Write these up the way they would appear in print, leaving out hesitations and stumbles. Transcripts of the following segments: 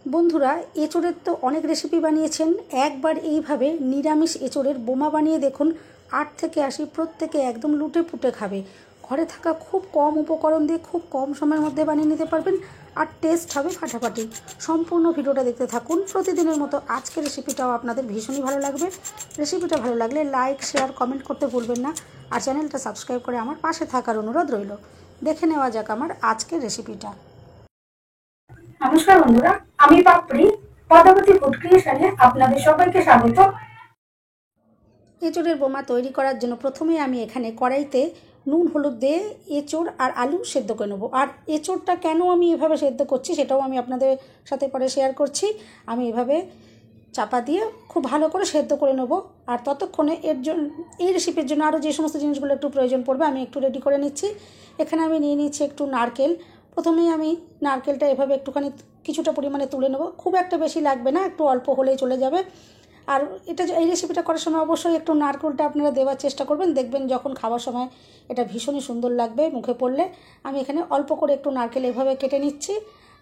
বন্ধুরা, এঁচোড়ের তো অনেক রেসিপি বানিয়েছেন। একবার এইভাবে নিরামিষ এঁচোড়ের বোমা বানিয়ে দেখুন। 8 থেকে 80 প্রত্যেকে একদম লুটে পুটে খাবে। ঘরে থাকা খুব কম উপকরণ দিয়ে খুব কম সময়ের মধ্যে বানিয়ে নিতে পারবেন, আর টেস্ট হবে ফাটাফাটি। সম্পূর্ণ ভিডিওটা দেখতে থাকুন। প্রতিদিনের মতো আজকের রেসিপিটাও আপনাদের ভীষণই ভালো লাগবে। রেসিপিটা ভালো লাগলে লাইক, শেয়ার, কমেন্ট করতে ভুলবেন না, আর চ্যানেলটা সাবস্ক্রাইব করে আমার পাশে থাকার অনুরোধ রইল। দেখে নেওয়া যাক আমার আজকের রেসিপিটা। নমস্কার বন্ধুরা, আমি পাপড়ি পদ্মাবতী ফুড ক্রিয়েশনে আপনাদের সবাইকে স্বাগত। এঁচোড়ের বোমা তৈরি করার জন্য প্রথমেই আমি এখানে কড়াইতে নুন হলুদ দিয়ে এঁচোড় আর আলু সেদ্ধ করে নেবো। আর এঁচোড়টা কেন আমি এভাবে সেদ্ধ করছি সেটাও আমি আপনাদের সাথে পরে শেয়ার করছি। আমি এভাবে চাপা দিয়ে খুব ভালো করে সেদ্ধ করে নেবো। আর ততক্ষণে এই রেসিপির জন্য আরও যে সমস্ত জিনিসগুলো একটু প্রয়োজন পড়বে আমি একটু রেডি করে নিচ্ছি। এখানে আমি নিয়ে নিচ্ছি একটু নারকেল। প্রথমেই আমি নারকেলটা এভাবে একটুখানি কিছুটা পরিমাণে তুলে নেবো। খুব একটা বেশি লাগবে না, একটু অল্প হলেই চলে যাবে। আর এই রেসিপিটা করার সময় অবশ্যই একটু নারকেলটা আপনারা দেওয়ার চেষ্টা করবেন। দেখবেন যখন খাওয়ার সময় এটা ভীষণই সুন্দর লাগবে মুখে পড়লে। আমি এখানে অল্প করে একটু নারকেল এভাবে কেটে নিচ্ছি।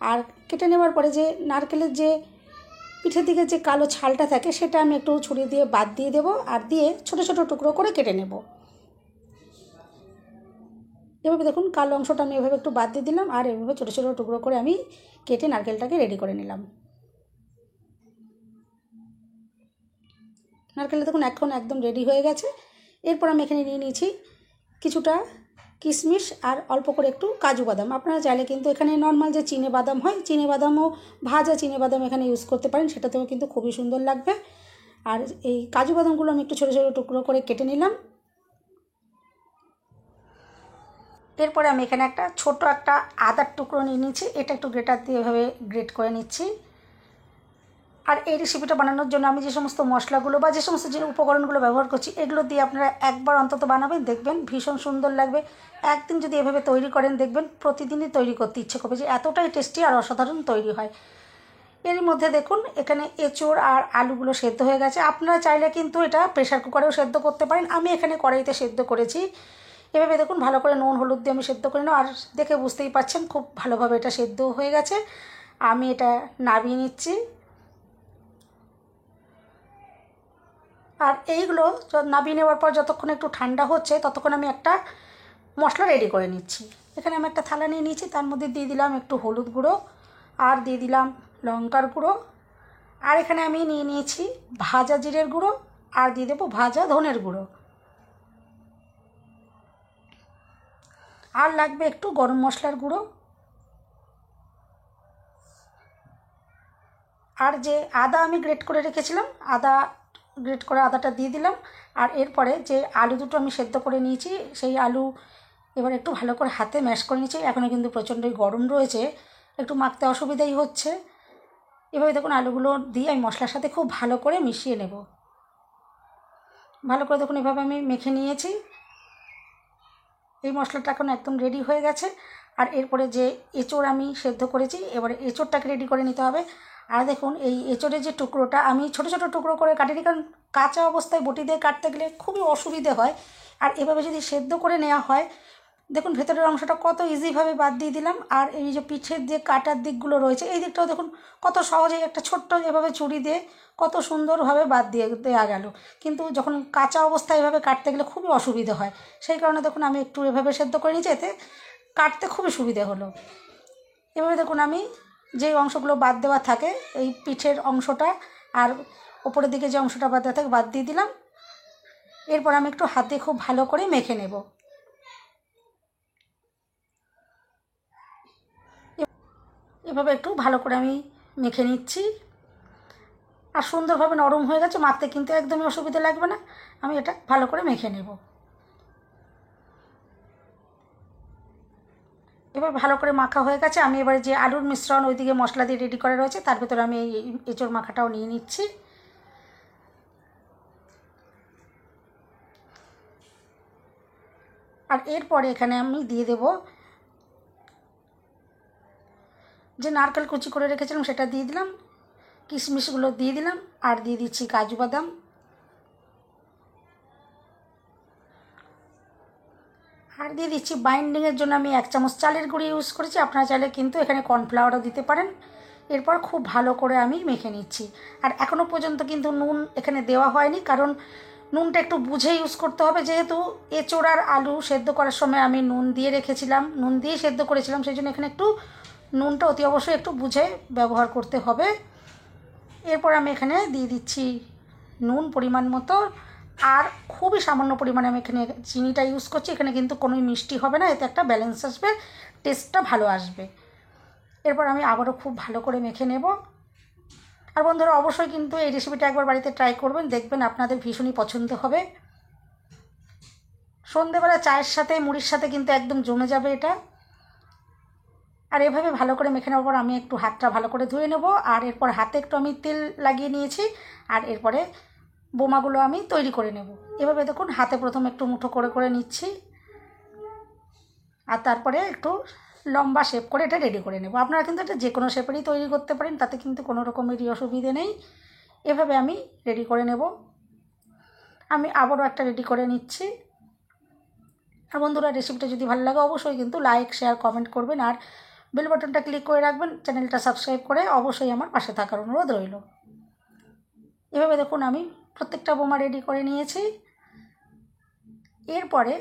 আর কেটে নেওয়ার পরে যে নারকেলের যে পিঠের দিকে যে কালো ছালটা থাকে সেটা আমি একটু ছুরি দিয়ে বাদ দিয়ে দেবো, আর দিয়ে ছোটো ছোটো টুকরো করে কেটে নেব। এভাবে দেখুন কালো অংশটা আমি এভাবে একটু বাদ দিয়ে দিলাম, আর এভাবে ছোটো ছোটো টুকরো করে আমি কেটে নারকেলটাকে রেডি করে নিলাম। নারকেলটা দেখুন এখন একদম রেডি হয়ে গেছে। এরপর আমি এখানে নিয়ে নিয়েছি কিছুটা কিশমিশ আর অল্প করে একটু কাজু বাদাম। আপনারা চাইলে কিন্তু এখানে নর্মাল যে চিনে বাদাম হয়, চিনে বাদামও ভাজা চিনে বাদাম এখানে ইউজ করতে পারেন, সেটাতেও কিন্তু খুবই সুন্দর লাগবে। আর এই কাজু বাদামগুলো আমি একটু ছোটো ছোটো টুকরো করে কেটে নিলাম। এরপরে আমি এখানে ছোট একটা আদার টুকরো নিয়ে নিচ্ছি। এটা একটু গ্রেটার দিয়ে এভাবে গ্রেট করে নিচ্ছি। আর এই রেসিপিটা বানানোর জন্য আমি যে সমস্ত মশলাগুলো বা যে সমস্ত যে উপকরণগুলো ব্যবহার করছি এগুলো দিয়ে আপনারা একবার অন্তত বানাবেন, দেখবেন ভীষণ সুন্দর লাগবে। একদিন যদি এভাবে তৈরি করেন দেখবেন প্রতিদিনই তৈরি করতে ইচ্ছে করবে, যে এতটাই টেস্টি আর অসাধারণ তৈরি হয়। এর মধ্যে দেখুন এখানে এঁচোড় আর আলুগুলো সেদ্ধ হয়ে গেছে। আপনারা চাইলে কিন্তু এটা প্রেশার কুকারেও সেদ্ধ করতে পারেন, আমি এখানে কড়াইতে সেদ্ধ করেছি। এভাবে দেখুন ভালো করে নুন হলুদ দিয়ে আমি সেদ্ধ করে নেব। আর দেখে বুঝতেই পারছেন খুব ভালোভাবে এটা সেদ্ধ হয়ে গেছে। আমি এটা নামিয়ে নিচ্ছি। আর এইগুলো নামিয়ে নেওয়ার পর যতক্ষণ একটু ঠান্ডা হচ্ছে ততক্ষণ আমি একটা মশলা রেডি করে নিচ্ছি। এখানে আমি একটা থালা নিয়ে নিয়েছি, তার মধ্যে দিয়ে দিলাম একটু হলুদ গুঁড়ো, আর দিয়ে দিলাম লঙ্কার গুঁড়ো, আর এখানে আমি নিয়ে নিয়েছি ভাজা জিরের গুঁড়ো, আর দিয়ে দেবো ভাজা ধনের গুঁড়ো, আর লাগবে একটু গরম মশলার গুঁড়ো। আর যে আদা আমি গ্রেট করে রেখেছিলাম, গ্রেট করে আদাটা দিয়ে দিলাম। আর এরপরে যে আলু দুটো আমি সেদ্ধ করে নিয়েছি সেই আলু এবার একটু ভালো করে হাতে ম্যাশ করে নিচ্ছি। এখনও কিন্তু প্রচণ্ডই গরম রয়েছে, একটু মাখতে অসুবিধাই হচ্ছে। এভাবে দেখুন আলুগুলো দিয়ে আমি মশলার সাথে খুব ভালো করে মিশিয়ে নেব। ভালো করে দেখুন এভাবে আমি মেখে নিয়েছি। এই মশলাটা এখন একদম রেডি হয়ে গেছে। আর এরপরে যে এঁচোড় আমি সেদ্ধ করেছি এবারে এঁচোড়টাকে রেডি করে নিতে হবে। আর দেখুন এই এঁচোড়ের যে টুকরোটা আমি ছোটো ছোটো টুকরো করে কাটিনি, কারণ কাঁচা অবস্থায় বটি দিয়ে কাটতে গেলে খুবই অসুবিধে হয়। আর এভাবে যদি সেদ্ধ করে নেওয়া হয় দেখুন ভেতরের অংশটা কত ইজিভাবে বাদ দিয়ে দিলাম। আর এই যে পিঠের যে কাটার দিকগুলো রয়েছে এই দিকটাও দেখুন কত সহজেই একটা ছোট্ট এভাবে ছুরি দিয়ে কত সুন্দরভাবে বাদ দিয়ে দেওয়া গেল। কিন্তু যখন কাঁচা অবস্থায় এভাবে কাটতে গেলে খুবই অসুবিধে হয়, সেই কারণে দেখুন আমি একটু এভাবে সেদ্ধ করে নিয়েছি, এতে কাটতে খুবই সুবিধে হলো। এভাবে দেখুন আমি যে অংশগুলো বাদ দেওয়া থাকে এই পিঠের অংশটা আর ওপরের দিকে যে অংশটা বাদ দেওয়া থাকে বাদ দিয়ে দিলাম। এরপর আমি একটু হাতে খুব ভালো করে মেখে নেব। এভাবে একটু ভালো করে আমি মেখে নিচ্ছি। আর সুন্দরভাবে নরম হয়ে গেছে, মাখতে কিন্তু একদমই অসুবিধা লাগবে না। আমি এটা ভালো করে মেখে নেব। এবার ভালো করে মাখা হয়ে গেছে। আমি এবারে যে আলুর মিশ্রণ ওইদিকে মশলা দিয়ে রেডি করা রয়েছে তার ভেতরে আমি এই এঁচোড় মাখাটাও নিয়ে নিচ্ছি। আর এরপরে এখানে আমি দিয়ে দেব যে নারকেল কুচি করে রেখেছিলাম সেটা দিয়ে দিলাম, কিশমিশগুলো দিয়ে দিলাম, আর দিয়ে দিচ্ছি কাজু বাদাম। আর দিয়ে দিচ্ছি বাইন্ডিংয়ের জন্য আমি 1 চামচ চালের গুঁড়ি ইউজ করেছি, আপনারা চাইলে কিন্তু এখানে কর্নফ্লাওয়ারও দিতে পারেন। এরপর খুব ভালো করে আমি মেখে নিচ্ছি। আর এখনও পর্যন্ত কিন্তু নুন এখানে দেওয়া হয়নি, কারণ নুনটা একটু বুঝে ইউজ করতে হবে, যেহেতু এঁচোড় আর আলু সেদ্ধ করার সময় আমি নুন দিয়ে রেখেছিলাম, নুন দিয়ে সেদ্ধ করেছিলাম, সেই জন্য এখানে একটু নুনটা অতি অবশ্যই একটু বুঝে ব্যবহার করতে হবে। এরপর আমি এখানে দিয়ে দিচ্ছি নুন পরিমাণ মতো, আর খুবই সামান্য পরিমাণে আমি এখানে চিনিটা ইউজ করছি। এখানে কিন্তু কোনোই মিষ্টি হবে না, এতে একটা ব্যালেন্স আসবে, টেস্টটা ভালো আসবে। এরপর আমি আবারও খুব ভালো করে মেখে নেব। আর বন্ধুরা অবশ্যই কিন্তু এই রেসিপিটা একবার বাড়িতে ট্রাই করবেন, দেখবেন আপনাদের ভীষণই পছন্দ হবে। সন্ধেবেলা চায়ের সাথে মুড়ির সাথে কিন্তু একদম জমে যাবে এটা। আর এভাবে ভালো করে মেখে নেওয়ার পর আমি একটু হাতটা ভালো করে ধুয়ে নেব, আর এরপর হাতে একটু আমি তেল লাগিয়ে নিয়েছি, আর এরপরে বোমাগুলো আমি তৈরি করে নেব। এভাবে দেখুন হাতে প্রথমে একটু মুঠো করে করে নিচ্ছি, আর তারপরে একটু লম্বা শেপ করে এটা রেডি করে নেব। আপনারা কিন্তু এটা যে কোনো শেপেরই তৈরি করতে পারেন, তাতে কিন্তু কোনো রকমেরই অসুবিধে নেই। এভাবে আমি রেডি করে নেব। আমি আবারও একটা রেডি করে নিচ্ছি। আর বন্ধুরা রেসিপিটা যদি ভালো লাগে অবশ্যই কিন্তু লাইক, শেয়ার, কমেন্ট করবেন, আর বেল বাটনটা ক্লিক করে রাখবেন, চ্যানেলটা সাবস্ক্রাইব করে অবশ্যই আমার পাশে থাকার অনুরোধ রইল। এভাবে দেখুন আমি প্রত্যেকটা বোমা রেডি করে নিয়েছি। এরপরে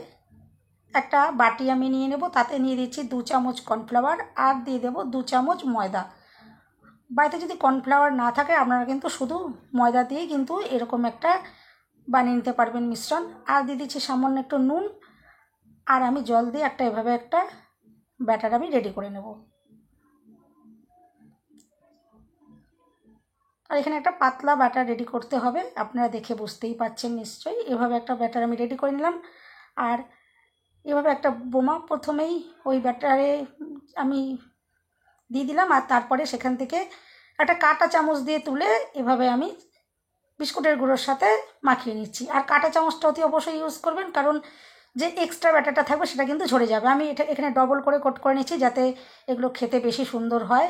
একটা বাটি আমি নিয়ে নেব, তাতে নিয়ে দিচ্ছি 2 চামচ কর্নফ্লাওয়ার, আর দিয়ে দেব 2 চামচ ময়দা। বাড়িতে যদি কর্নফ্লাওয়ার না থাকে আপনারা কিন্তু শুধু ময়দা দিয়েই কিন্তু এরকম একটা বানিয়ে নিতে পারবেন মিশ্রণ। আর দিয়ে দিচ্ছি সামান্য একটু নুন, আর আমি জল দিয়ে একটা এভাবে একটা ব্যাটার আমি রেডি করে নেব। আর এখানে একটা পাতলা ব্যাটার রেডি করতে হবে, আপনারা দেখে বুঝতেই পাচ্ছেন নিশ্চয়ই। এভাবে একটা ব্যাটার আমি রেডি করে নিলাম, আর এভাবে একটা বোমা প্রথমেই ওই ব্যাটারে আমি দিয়ে দিলাম, আর তারপরে সেখান থেকে একটা কাঁটা চামচ দিয়ে তুলে এভাবে আমি বিস্কুটের গুঁড়োর সাথে মাখিয়ে নিচ্ছি। আর কাঁটা চামচটা অতি অবশ্যই ইউজ করবেন, কারণ যে এক্সট্রা ব্যাটারটা থাকবে সেটা কিন্তু ঝরে যাবে। আমি এটা এখানে ডবল করে কোট করে নিচ্ছি, যাতে এগুলো খেতে বেশি সুন্দর হয়।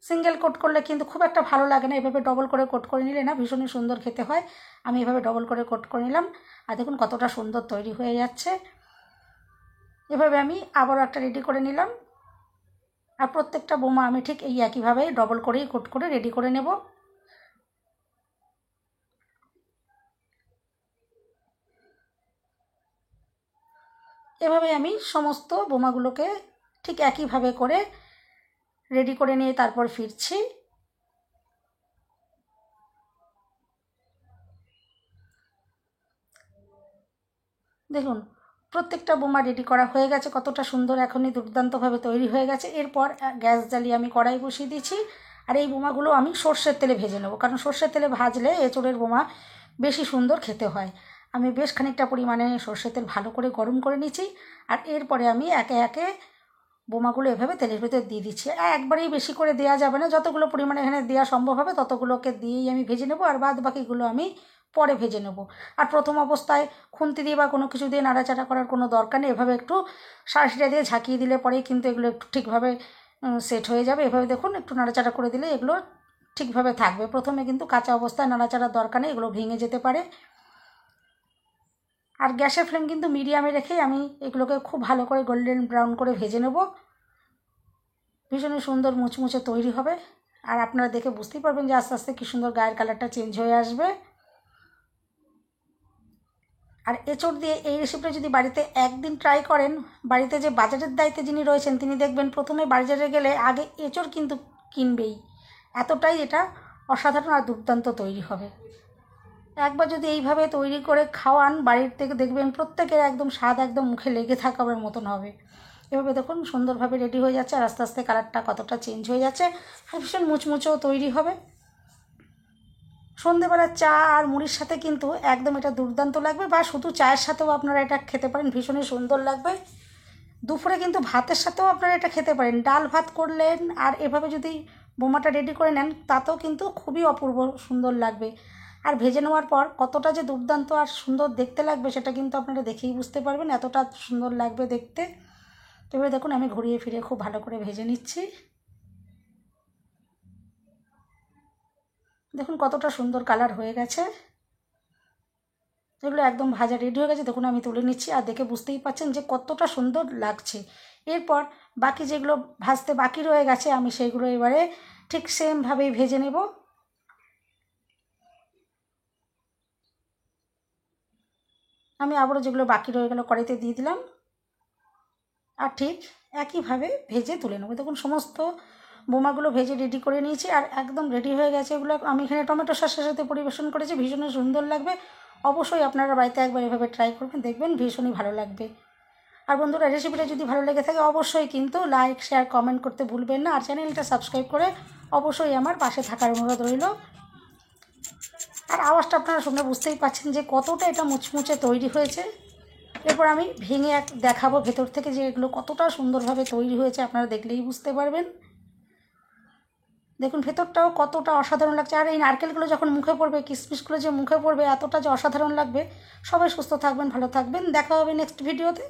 সিঙ্গেল কোট করলে কিন্তু খুব একটা ভালো লাগে না, এভাবে ডবল করে কোট করে নিলে না ভীষণই সুন্দর খেতে হয়। আমি এভাবে ডবল করে কোট করে নিলাম, আর দেখুন কতটা সুন্দর তৈরি হয়ে যাচ্ছে। এভাবে আমি আবারও একটা রেডি করে নিলাম, আর প্রত্যেকটা বোমা আমি ঠিক এই একইভাবে ডবল করেই কোট করে রেডি করে নেব। এভাবে আমি সমস্ত বোমাগুলোকে ঠিক একইভাবে করে রেডি করে নিয়ে তারপর ফিরছি। দেখুন প্রত্যেকটা বোমা রেডি করা হয়ে গেছে, কতটা সুন্দর এখনই দুর্দান্তভাবে তৈরি হয়ে গেছে। এরপর গ্যাস জ্বালিয়ে আমি কড়াই বসিয়ে দিয়েছি, আর এই বোমাগুলো আমি সর্ষের তেলে ভেজে নেব, কারণ সর্ষের তেলে ভাজলে এঁচোড়ের বোমা বেশি সুন্দর খেতে হয়। আমি বেশ খানিকটা পরিমাণে সর্ষের তেল ভালো করে গরম করে নিচ্ছি, আর এরপরে আমি একে একে বোমাগুলো এভাবে তেলের ভেতর দিয়ে দিচ্ছি। একবারেই বেশি করে দেওয়া যাবে না, যতগুলো পরিমাণে এখানে দেওয়া সম্ভব হবে ততগুলোকে দিয়েই আমি ভেজে নেব, আর বাদ বাকিগুলো আমি পরে ভেজে নেব। আর প্রথম অবস্থায় খুন্তি দিয়ে বা কোনো কিছু দিয়ে নাড়াচাড়া করার কোনো দরকার নেই, এভাবে একটু সাঁড়াশিটা দিয়ে ঝাঁকিয়ে দিলে পরেই কিন্তু এগুলো একটু ঠিকভাবে সেট হয়ে যাবে। এভাবে দেখুন একটু নাড়াচাড়া করে দিলে এগুলো ঠিকভাবে থাকবে। প্রথমে কিন্তু কাঁচা অবস্থায় নাড়াচাড়ার দরকার নেই, এগুলো ভেঙে যেতে পারে। আর গ্যাসের ফ্লেম কিন্তু মিডিয়ামে রেখে আমি এগুলোকে খুব ভালো করে গোল্ডেন ব্রাউন করে ভেজে নেব। ভীষণই সুন্দর মুচমুচে তৈরি হবে, আর আপনারা দেখে বুঝতেই পারবেন যে আস্তে আস্তে কী সুন্দর গায়ের কালারটা চেঞ্জ হয়ে আসবে। আর এঁচোড় দিয়ে এই রেসিপিটা যদি বাড়িতে একদিন ট্রাই করেন, বাড়িতে যে বাজারের দায়িত্বে যিনি রয়েছেন তিনি দেখবেন প্রথমে বাজারে গেলে আগে এঁচোড় কিন্তু কিনবেই, এতটাই এটা অসাধারণ আর দুর্দান্ত তৈরি হবে। একবার যদি এইভাবে তৈরি করে খাওয়ান বাড়ির থেকে, দেখবেন প্রত্যেকের একদম স্বাদ একদম মুখে লেগে থাকার মতন হবে। এভাবে দেখুন সুন্দরভাবে রেডি হয়ে যাচ্ছে, আর আস্তে আস্তে কালারটা কতটা চেঞ্জ হয়ে যাচ্ছে, আর ভীষণ মুচমুচেও তৈরি হবে। সন্ধেবেলা চা আর মুড়ির সাথে কিন্তু একদম এটা দুর্দান্ত লাগবে, বা শুধু চায়ের সাথেও আপনারা এটা খেতে পারেন, ভীষণই সুন্দর লাগবে। দুপুরে কিন্তু ভাতের সাথেও আপনারা এটা খেতে পারেন, ডাল ভাত করলেন আর এভাবে যদি বোমাটা রেডি করে নেন তাতেও কিন্তু খুবই অপূর্ব সুন্দর লাগবে। আর ভেজে নেওয়ার পর কতটা যে দুর্দান্ত আর সুন্দর দেখতে লাগবে সেটা কিন্তু আপনারা দেখেই বুঝতে পারবেন, এতটা সুন্দর লাগবে দেখতে। তো এবারে দেখুন আমি ঘুরিয়ে ফিরিয়ে খুব ভালো করে ভেজে নিচ্ছি। দেখুন কতটা সুন্দর কালার হয়ে গেছে, এগুলো একদম ভাজা রেডি হয়ে গেছে। দেখুন আমি তুলে নিচ্ছি, আর দেখে বুঝতেই পাচ্ছেন যে কতটা সুন্দর লাগছে। এরপর বাকি যেগুলো ভাজতে বাকি রয়ে গেছে আমি সেইগুলো এবারে ঠিক সেমভাবেই ভেজে নেব। আমি আবারও যেগুলো বাকি রয়ে গেলো কড়াইতে দিয়ে দিলাম, আর ঠিক একইভাবে ভেজে তুলে নেবো। দেখুন সমস্ত বোমাগুলো ভেজে রেডি করে নিয়েছি আর একদম রেডি হয়ে গেছে এগুলো। আমি এখানে টমেটো সসের সাথে পরিবেশন করেছি, ভীষণই সুন্দর লাগবে। অবশ্যই আপনারা বাড়িতে একবার এভাবে ট্রাই করবেন, দেখবেন ভীষণই ভালো লাগবে। আর বন্ধুরা, রেসিপিটা যদি ভালো লেগে থাকে অবশ্যই কিন্তু লাইক শেয়ার কমেন্ট করতে ভুলবেন না, আর চ্যানেলটা সাবস্ক্রাইব করে অবশ্যই আমার পাশে থাকার অনুরোধ রইল। আর আওয়াজটা আপনারা শুনে বুঝতেই পাচ্ছেন যে কতটা এটা মুচমুচে তৈরি হয়েছে। এরপর আমি ভেঙে দেখাবো ভেতর থেকে যে এগুলো কতটা সুন্দরভাবে তৈরি হয়েছে, আপনারা দেখলেই বুঝতে পারবেন। দেখুন ভেতরটাও কতটা অসাধারণ লাগছে, আর এই নারকেলগুলো যখন মুখে পড়বে, কিশমিশগুলো যে মুখে পড়বে, এতটা যে অসাধারণ লাগবে। সবাই সুস্থ থাকবেন, ভালো থাকবেন, দেখা হবে নেক্সট ভিডিওতে।